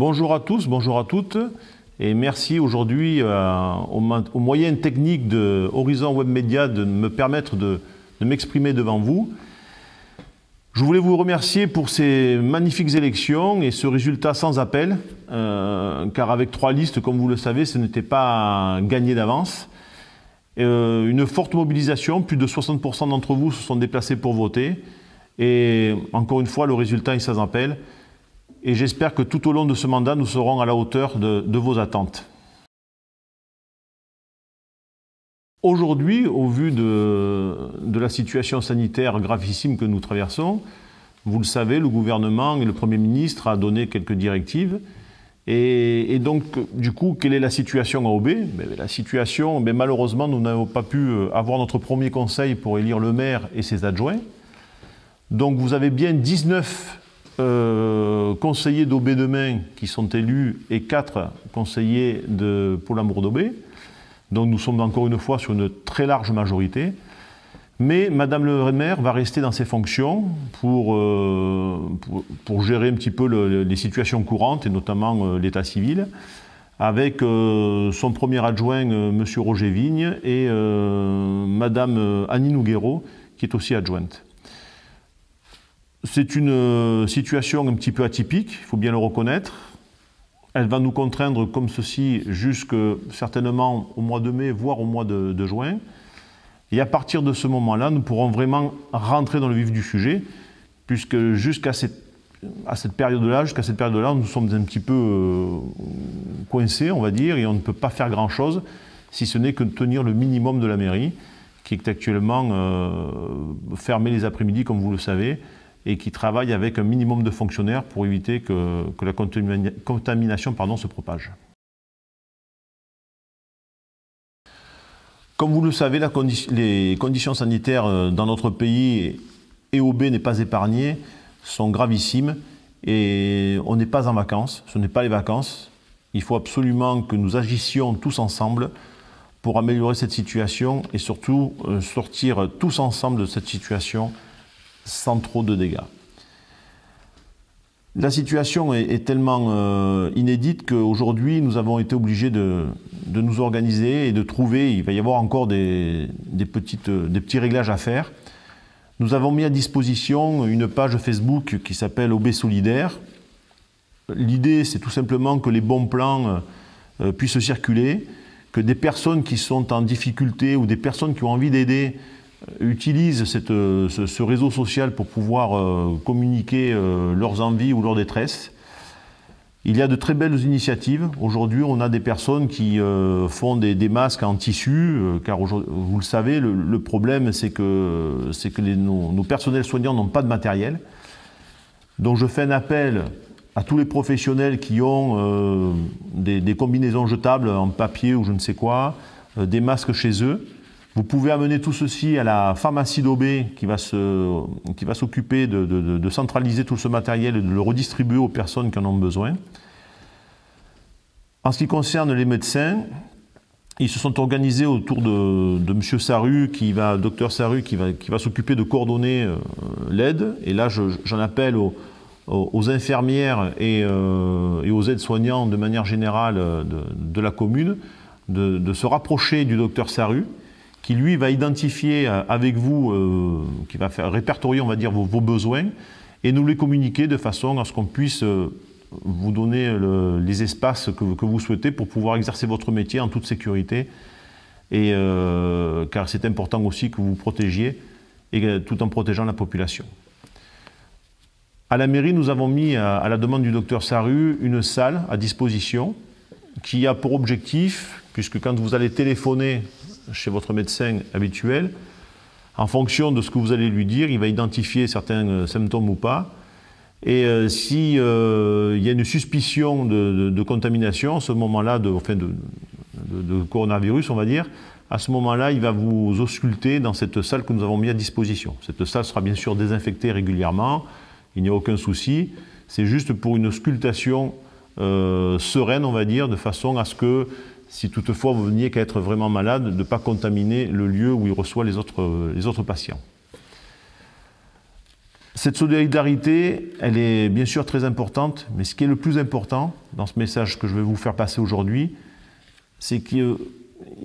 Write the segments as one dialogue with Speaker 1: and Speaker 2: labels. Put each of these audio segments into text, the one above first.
Speaker 1: Bonjour à tous, bonjour à toutes, et merci aujourd'hui aux moyens techniques de Horizon Web Media de me permettre de m'exprimer devant vous. Je voulais vous remercier pour ces magnifiques élections et ce résultat sans appel, car avec 3 listes, comme vous le savez, ce n'était pas gagné d'avance. Une forte mobilisation, plus de 60% d'entre vous se sont déplacés pour voter, et encore une fois, le résultat est sans appel. Et j'espère que tout au long de ce mandat, nous serons à la hauteur de vos attentes. Aujourd'hui, au vu de la situation sanitaire gravissime que nous traversons, vous le savez, le gouvernement et le Premier ministre a donné quelques directives. Et donc, du coup, quelle est la situation à Aubé? La situation, malheureusement, nous n'avons pas pu avoir notre premier conseil pour élire le maire et ses adjoints. Donc, vous avez bien 19 conseillers d'Aubé demain qui sont élus et 4 conseillers de Pôle Amour d'Aubé. Donc nous sommes encore une fois sur une très large majorité. Mais Madame le maire va rester dans ses fonctions pour gérer un petit peu les situations courantes et notamment l'état civil avec son premier adjoint, Monsieur Roger Vigne, et Madame Annie Noguero qui est aussi adjointe. C'est une situation un petit peu atypique, il faut bien le reconnaître. Elle va nous contraindre comme ceci jusque certainement au mois de mai, voire au mois de juin. Et à partir de ce moment-là, nous pourrons vraiment rentrer dans le vif du sujet, puisque jusqu'à cette période-là, nous sommes un petit peu coincés, on va dire, et on ne peut pas faire grand-chose, si ce n'est que tenir le minimum de la mairie, qui est actuellement fermée les après-midi, comme vous le savez, et qui travaille avec un minimum de fonctionnaires pour éviter que la contamination se propage. Comme vous le savez, les conditions sanitaires dans notre pays, et Aubé n'est pas épargné, sont gravissimes et on n'est pas en vacances, ce n'est pas les vacances. Il faut absolument que nous agissions tous ensemble pour améliorer cette situation et surtout sortir tous ensemble de cette situation sans trop de dégâts. La situation est tellement inédite qu'aujourd'hui, nous avons été obligés de nous organiser et de trouver, il va y avoir encore des petits réglages à faire. Nous avons mis à disposition une page Facebook qui s'appelle Aubé Solidaire. L'idée, c'est tout simplement que les bons plans puissent circuler, que des personnes qui sont en difficulté ou des personnes qui ont envie d'aider utilisent ce réseau social pour pouvoir communiquer leurs envies ou leurs détresses. Il y a de très belles initiatives. Aujourd'hui, on a des personnes qui font des masques en tissu, car vous le savez, le problème, c'est que nos personnels soignants n'ont pas de matériel. Donc je fais un appel à tous les professionnels qui ont des combinaisons jetables en papier ou je ne sais quoi, des masques chez eux. Vous pouvez amener tout ceci à la pharmacie d'Aubé qui va s'occuper de centraliser tout ce matériel et de le redistribuer aux personnes qui en ont besoin. En ce qui concerne les médecins, ils se sont organisés autour de M. Saru, Dr Saru, qui va s'occuper de coordonner l'aide. Et là, j'en appelle aux infirmières et aux aides-soignants de manière générale de la commune de se rapprocher du Dr Saru, qui lui va identifier avec vous, qui va répertorier, on va dire, vos besoins et nous les communiquer de façon à ce qu'on puisse vous donner les espaces que vous souhaitez pour pouvoir exercer votre métier en toute sécurité, et car c'est important aussi que vous vous protégiez tout en protégeant la population. À la mairie, nous avons mis à la demande du docteur Saru une salle à disposition qui a pour objectif, puisque quand vous allez téléphoner chez votre médecin habituel, en fonction de ce que vous allez lui dire, il va identifier certains symptômes ou pas. Et s'il y a une suspicion de contamination, à ce moment-là, de coronavirus, on va dire, à ce moment-là, il va vous ausculter dans cette salle que nous avons mis à disposition. Cette salle sera bien sûr désinfectée régulièrement, il n'y a aucun souci. C'est juste pour une auscultation sereine, on va dire, de façon à ce que, si toutefois vous veniez qu'à être vraiment malade, de ne pas contaminer le lieu où il reçoit les autres patients. Cette solidarité, elle est bien sûr très importante, mais ce qui est le plus important dans ce message que je vais vous faire passer aujourd'hui, c'est qu'il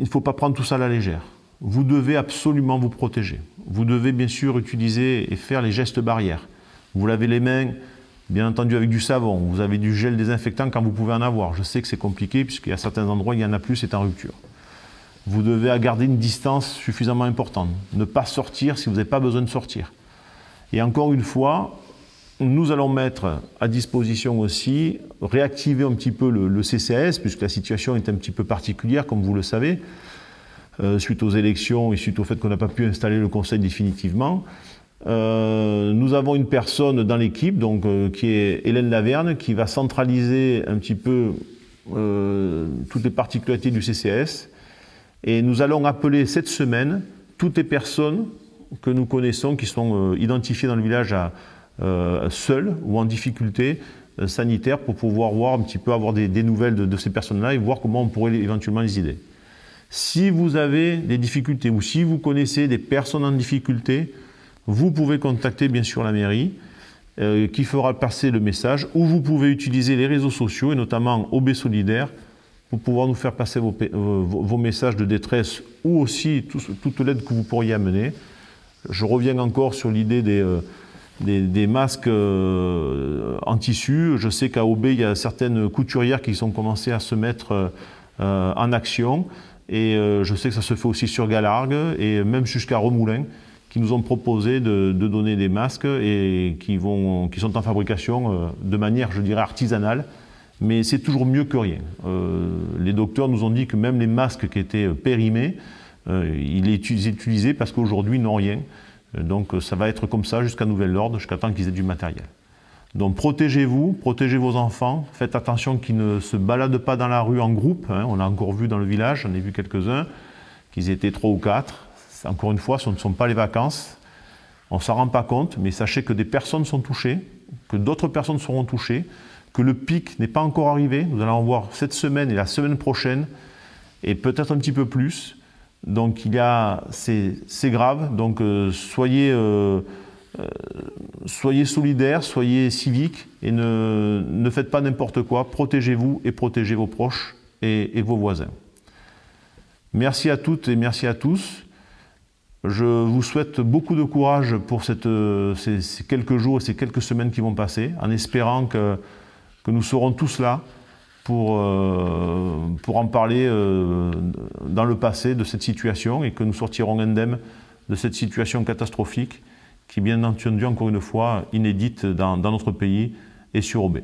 Speaker 1: ne faut pas prendre tout ça à la légère. Vous devez absolument vous protéger. Vous devez bien sûr utiliser et faire les gestes barrières. Vous lavez les mains, bien entendu avec du savon, vous avez du gel désinfectant quand vous pouvez en avoir. Je sais que c'est compliqué puisqu'il y a certains endroits où il n'y en a plus, c'est en rupture. Vous devez garder une distance suffisamment importante. Ne pas sortir si vous n'avez pas besoin de sortir. Et encore une fois, nous allons mettre à disposition aussi, réactiver un petit peu le CCAS, puisque la situation est un petit peu particulière, comme vous le savez, suite aux élections et suite au fait qu'on n'a pas pu installer le conseil définitivement. Nous avons une personne dans l'équipe, donc qui est Hélène Laverne, qui va centraliser un petit peu toutes les particularités du CCAS. Et nous allons appeler cette semaine toutes les personnes que nous connaissons, qui sont identifiées dans le village seules ou en difficulté sanitaire, pour pouvoir voir un petit peu, avoir des nouvelles de ces personnes-là et voir comment on pourrait éventuellement les aider. Si vous avez des difficultés ou si vous connaissez des personnes en difficulté, vous pouvez contacter bien sûr la mairie qui fera passer le message, ou vous pouvez utiliser les réseaux sociaux et notamment OB Solidaire pour pouvoir nous faire passer vos messages de détresse ou aussi toute l'aide que vous pourriez amener. Je reviens encore sur l'idée des masques en tissu. Je sais qu'à OB, il y a certaines couturières qui sont commencées à se mettre en action. Et je sais que ça se fait aussi sur Galargues et même jusqu'à Remoulins, qui nous ont proposé de donner des masques et qui sont en fabrication de manière, je dirais, artisanale. Mais c'est toujours mieux que rien. Les docteurs nous ont dit que même les masques qui étaient périmés, ils les utilisaient parce qu'aujourd'hui, ils n'ont rien. Donc ça va être comme ça jusqu'à nouvel ordre, jusqu'à temps qu'ils aient du matériel. Donc protégez-vous, protégez vos enfants, faites attention qu'ils ne se baladent pas dans la rue en groupe. Hein. On a encore vu dans le village, j'en ai vu quelques-uns, qu'ils étaient 3 ou 4. Encore une fois, ce ne sont pas les vacances. On ne s'en rend pas compte, mais sachez que des personnes sont touchées, que d'autres personnes seront touchées, que le pic n'est pas encore arrivé. Nous allons en voir cette semaine et la semaine prochaine, et peut-être un petit peu plus. Donc c'est grave, donc soyez solidaires, soyez civiques et ne faites pas n'importe quoi. Protégez-vous et protégez vos proches et vos voisins. Merci à toutes et merci à tous. Je vous souhaite beaucoup de courage pour ces quelques jours et ces quelques semaines qui vont passer, en espérant que nous serons tous là pour en parler dans le passé de cette situation et que nous sortirons indemnes de cette situation catastrophique qui est bien entendu, encore une fois, inédite dans notre pays et sur OB.